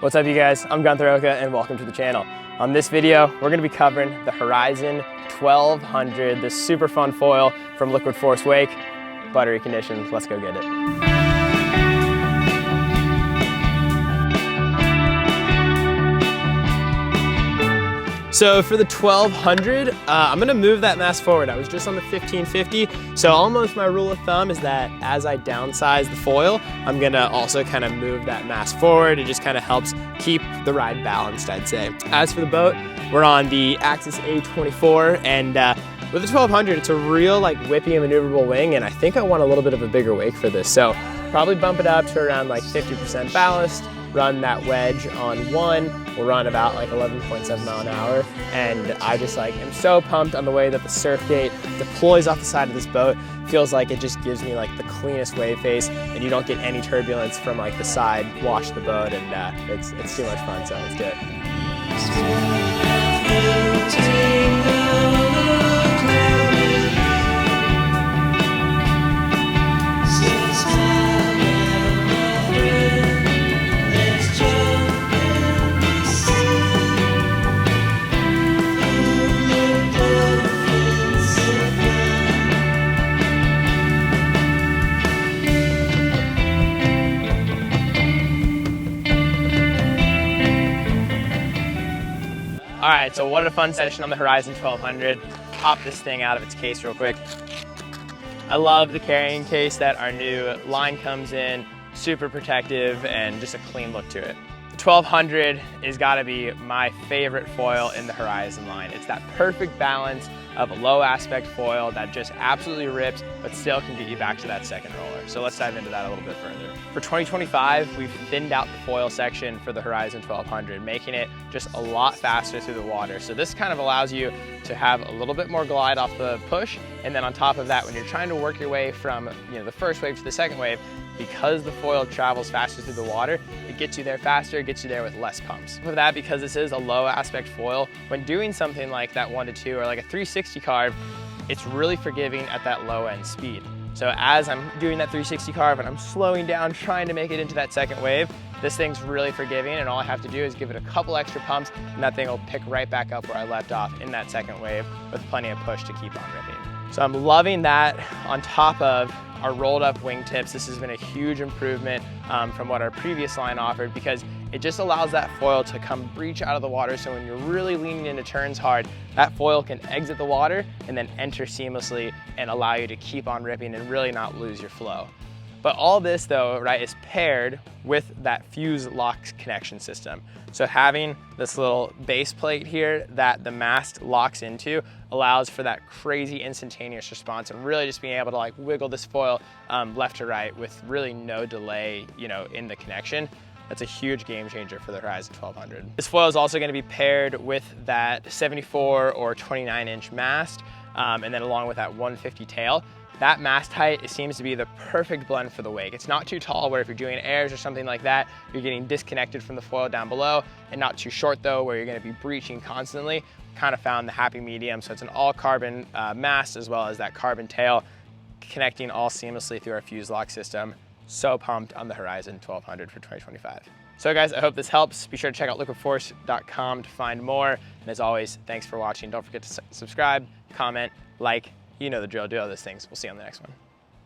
What's up you guys, I'm Gunther Oka and welcome to the channel. On this video, we're gonna be covering the Horizon 1200, this super fun foil from Liquid Force Wake. Buttery conditions, let's go get it. So for the 1200, I'm gonna move that mast forward. I was just on the 1550, so almost my rule of thumb is that as I downsize the foil, I'm gonna also kind of move that mast forward. It just kind of helps keep the ride balanced, I'd say. As for the boat, we're on the Axis A24, and with the 1200, it's a real like whippy and maneuverable wing, and I think I want a little bit of a bigger wake for this. So probably bump it up to around like 50% ballast, run that wedge on one. We'll run about like 11.7 mile an hour. And I just like am so pumped on the way that the surf gate deploys off the side of this boat. Feels like it just gives me like the cleanest wave face, and you don't get any turbulence from like the side wash the boat, and it's too much fun, so let's do it. All right, so what a fun session on the Horizon 1200. Pop this thing out of its case real quick. I love the carrying case that our new line comes in, super protective and just a clean look to it. The 1200 is gotta be my favorite foil in the Horizon line. It's that perfect balance of a low aspect foil that just absolutely rips, but still can get you back to that second roller. So let's dive into that a little bit further. For 2025, we've thinned out the foil section for the Horizon 1200, making it just a lot faster through the water. So this kind of allows you to have a little bit more glide off the push, and then on top of that, when you're trying to work your way from the first wave to the second wave, because the foil travels faster through the water, it gets you there faster, it gets you there with less pumps. For that, because this is a low aspect foil, when doing something like that 1-2 or like a 360 carve, it's really forgiving at that low end speed. So as I'm doing that 360 carve and I'm slowing down, trying to make it into that second wave, this thing's really forgiving, and all I have to do is give it a couple extra pumps and that thing will pick right back up where I left off in that second wave with plenty of push to keep on ripping. So I'm loving that on top of our rolled up wingtips. This has been a huge improvement from what our previous line offered, because it just allows that foil to come breach out of the water. So when you're really leaning into turns hard, that foil can exit the water and then enter seamlessly and allow you to keep on ripping and really not lose your flow. But all this though, right, is paired with that fuse lock connection system. So having this little base plate here that the mast locks into allows for that crazy instantaneous response, and really just being able to like wiggle this foil left to right with really no delay, in the connection. That's a huge game changer for the Horizon 1200. This foil is also going to be paired with that 74 or 29-inch mast, and then along with that 150 tail. That mast height, it seems to be the perfect blend for the wake. It's not too tall where if you're doing airs or something like that, you're getting disconnected from the foil down below, and not too short though, where you're gonna be breaching constantly. Kind of found the happy medium, so it's an all carbon mast as well as that carbon tail, connecting all seamlessly through our fuse lock system. So pumped on the Horizon 1200 for 2025. So guys, I hope this helps. Be sure to check out liquidforce.com to find more. And as always, thanks for watching. Don't forget to subscribe, comment, like. You know the drill, do all those things. We'll see you on the next one.